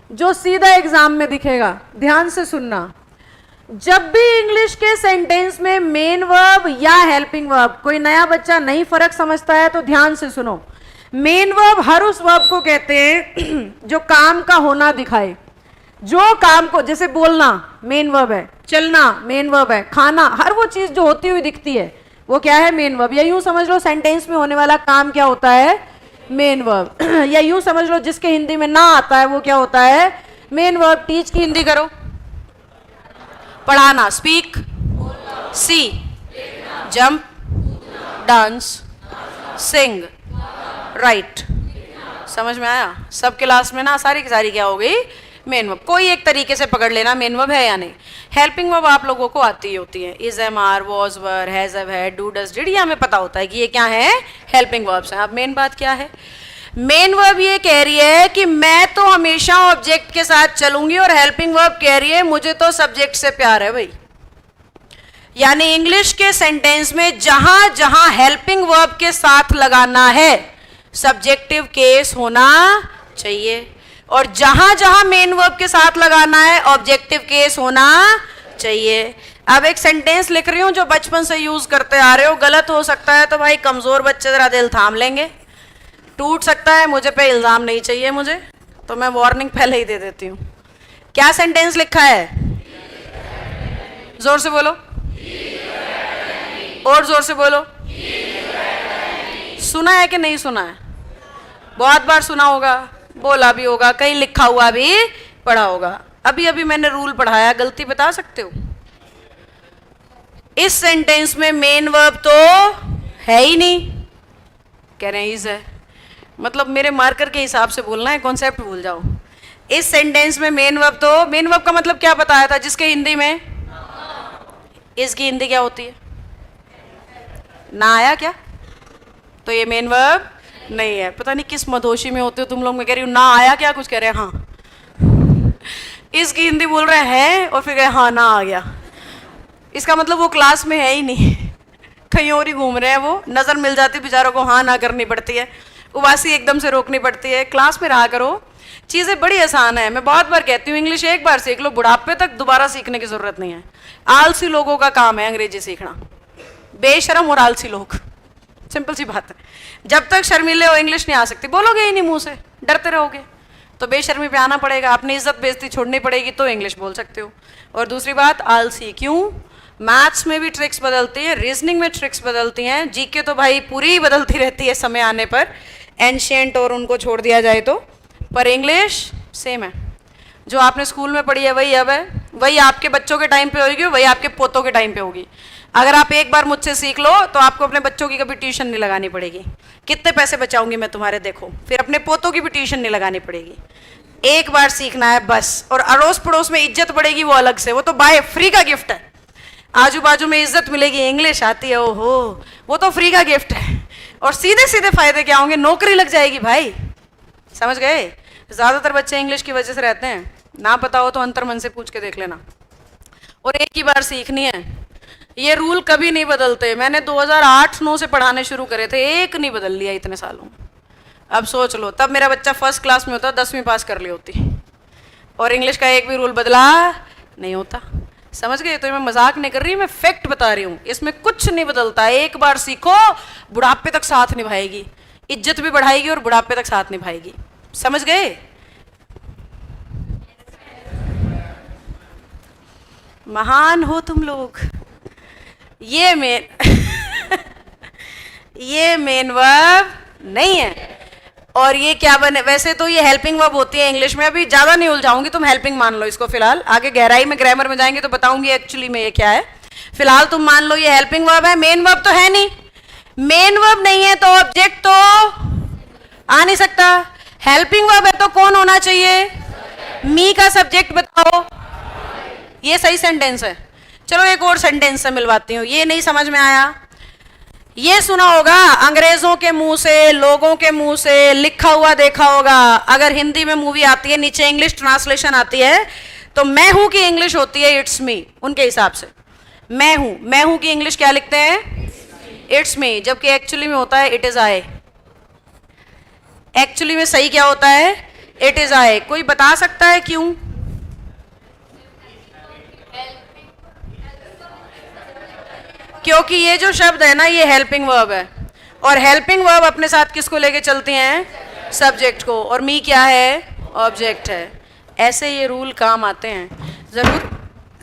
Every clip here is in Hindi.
जो सीधा एग्जाम में दिखेगा, ध्यान से सुनना। जब भी इंग्लिश के सेंटेंस में मेन वर्ब या हेल्पिंग वर्ब, कोई नया बच्चा नहीं फर्क समझता है तो ध्यान से सुनो। मेन वर्ब हर उस वर्ब को कहते हैं जो काम का होना दिखाए, जो काम को, जैसे बोलना मेन वर्ब है, चलना मेन वर्ब है, खाना, हर वो चीज जो होती हुई दिखती है वो क्या है, मेन वर्ब। या यूं समझ लो सेंटेंस में होने वाला काम क्या होता है, मेन वर्ब। या यूं समझ लो जिसके हिंदी में ना आता है वो क्या होता है, मेन वर्ब। टीच की हिंदी करो। पढ़ाना, स्पीक, सी, जंप, डांस, सिंग, राइट। समझ में आया? सब क्लास में ना सारी की सारी क्या हो गई, मेन वर्ब। कोई एक तरीके से पकड़ लेना मेन वर्ब है या नहीं। हेल्पिंग वर्ब आप लोगों को आती ही होती है, is, am, are, was, were, has, have, had, do, does, did, ये हमें पता होता है कि ये क्या है, हेल्पिंग वर्ब्स हैं। अब मेन बात क्या है, मेन वर्ब ये कह रही है कि मैं तो हमेशा ऑब्जेक्ट के साथ चलूंगी, और हेल्पिंग वर्ब कह रही है मुझे तो सब्जेक्ट से प्यार है भाई। यानी इंग्लिश के सेंटेंस में जहां जहां हेल्पिंग वर्ब के साथ लगाना है सब्जेक्टिव केस होना चाहिए, और जहां जहां मेन वर्ब के साथ लगाना है ऑब्जेक्टिव केस होना चाहिए। अब एक सेंटेंस लिख रही हूं जो बचपन से यूज करते आ रहे हो, गलत हो सकता है तो भाई कमजोर बच्चे जरा दिल थाम लेंगे, टूट सकता है, मुझे पे इल्जाम नहीं चाहिए मुझे, तो मैं वार्निंग पहले ही दे देती हूं। क्या सेंटेंस लिखा है, जोर से बोलो, और जोर से बोलो। सुना है कि नहीं सुना है? बहुत बार सुना होगा, बोला भी होगा, कहीं लिखा हुआ भी पढ़ा होगा। अभी अभी मैंने रूल पढ़ाया, गलती बता सकते हो? इस सेंटेंस में मेन वर्ब तो है ही नहीं, कह रहे हैं इज है, मतलब मेरे मार्कर के हिसाब से बोलना है, कॉन्सेप्ट भूल जाओ। इस सेंटेंस में मेन वर्ब तो, मेन वर्ब का मतलब क्या बताया था जिसके हिंदी में, इसकी हिंदी क्या होती है, ना आया क्या, तो ये मेन वर्ब नहीं है। पता नहीं किस मधोशी में होते हो तुम लोग, मैं कह रही हूँ ना आया क्या, कुछ कह रहे हैं हाँ। इसकी हिंदी बोल रहे हैं और फिर कह हाँ ना आ गया, इसका मतलब वो क्लास में है ही नहीं, कहीं और ही घूम रहे हैं वो। नजर मिल जाती बेचारों को, हाँ ना करनी पड़ती है, उबासी एकदम से रोकनी पड़ती है। क्लास में रहा करो, चीजें बड़ी आसान है। मैं बहुत बार कहती हूँ इंग्लिश एक बार सीख लो, बुढ़ापे तक दोबारा सीखने की जरूरत नहीं है। आलसी लोगों का काम है अंग्रेजी सीखना, बेशरम और आलसी लोग, सिंपल सी बात है। जब तक शर्मीले हो इंग्लिश नहीं आ सकती, बोलोगे ही नहीं मुंह से, डरते रहोगे, तो बेशर्मी पे आना पड़ेगा, अपनी इज्जत बेइज्जती छोड़नी पड़ेगी तो इंग्लिश बोल सकते हो। और दूसरी बात, आलसी क्यों, मैथ्स में भी ट्रिक्स बदलती हैं, रीजनिंग में ट्रिक्स बदलती हैं, जीके तो भाई पूरी ही बदलती रहती है समय आने पर, एंशिएंट और उनको छोड़ दिया जाए तो, पर इंग्लिश सेम है। जो आपने स्कूल में पढ़ी है वही अब है, वही आपके बच्चों के टाइम पे होगी, वही आपके पोतों के टाइम पे होगी। अगर आप एक बार मुझसे सीख लो तो आपको अपने बच्चों की कभी ट्यूशन नहीं लगानी पड़ेगी। कितने पैसे बचाऊंगी मैं तुम्हारे, देखो, फिर अपने पोतों की भी ट्यूशन नहीं लगानी पड़ेगी। एक बार सीखना है बस, और अड़ोस पड़ोस में इज्जत बढ़ेगी वो अलग से, वो तो बाय फ्री का गिफ्ट है। आजू बाजू में इज्जत मिलेगी, इंग्लिश आती है, ओहो, वो तो फ्री का गिफ्ट है। और सीधे सीधे फायदे क्या होंगे, नौकरी लग जाएगी भाई, समझ गए? ज्यादातर बच्चे इंग्लिश की वजह से रहते हैं, ना पता हो तो अंतर्मन से पूछ के देख लेना। और एक ही बार सीखनी है, ये रूल कभी नहीं बदलते। मैंने 2008-9 से पढ़ाने शुरू करे थे, एक नहीं बदल लिया इतने सालों। अब सोच लो, तब मेरा बच्चा फर्स्ट क्लास में होता, 10वीं पास कर ली होती, और इंग्लिश का एक भी रूल बदला नहीं होता। समझ गए? तो मैं मजाक नहीं कर रही, मैं फैक्ट बता रही हूँ, इसमें कुछ नहीं बदलता। एक बार सीखो, बुढ़ापे तक साथ निभाएगी, इज्जत भी बढ़ाएगी और बुढ़ापे तक साथ निभाएगी। समझ गए? महान हो तुम लोग। ये मेन वर्ब नहीं है। और ये क्या बने, वैसे तो ये हेल्पिंग वर्ब होती है इंग्लिश में। अभी ज्यादा नहीं उलझाऊंगी, तुम हेल्पिंग मान लो इसको फिलहाल, आगे गहराई में ग्रामर में जाएंगे तो बताऊंगी एक्चुअली में ये क्या है। फिलहाल तुम मान लो ये हेल्पिंग वर्ब है, मेन वर्ब तो है नहीं। मेन वर्ब नहीं है तो ऑब्जेक्ट तो आ नहीं सकता। हेल्पिंग वर्ब है तो कौन होना चाहिए, मी का सब्जेक्ट बताओ, ये सही सेंटेंस है। चलो एक और सेंटेंस से मिलवाती हूँ, ये नहीं समझ में आया, ये सुना होगा अंग्रेजों के मुंह से, लोगों के मुंह से लिखा हुआ देखा होगा। अगर हिंदी में मूवी आती है, नीचे इंग्लिश ट्रांसलेशन आती है, तो मैं हूं की इंग्लिश होती है इट्स मी, उनके हिसाब से। मैं हूं की इंग्लिश क्या लिखते हैं, इट्स मी, जबकि एक्चुअली में होता है इट इज आई। एक्चुअली में सही क्या होता है, इट इज आई। कोई बता सकता है क्यों? क्योंकि ये जो शब्द है ना, ये हेल्पिंग वर्ब है, और हेल्पिंग वर्ब अपने साथ किसको लेके चलते हैं? सब्जेक्ट को, और मी क्या है? ऑब्जेक्ट है। ऐसे ये रूल काम आते हैं।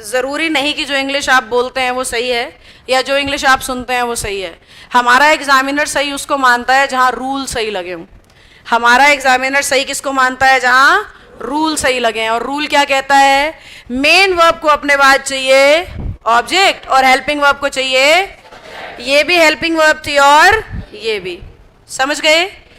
ज़रूरी नहीं कि जो इंग्लिश आप बोलते हैं वो सही है, या जो इंग्लिश आप सुनते हैं वो सही है। हमारा एग्जामिनर सही उसको मानता है जहाँ रूल सही लगे हों। हमारा एग्जामिनर सही किसको मानता है? जहाँ रूल सही लगे हैं। और रूल क्या कहता है? मेन वर्ब को अपने बाद चाहिए ऑब्जेक्ट, और हेल्पिंग वर्ब को चाहिए, ये भी हेल्पिंग वर्ब थी और ये भी। समझ गए?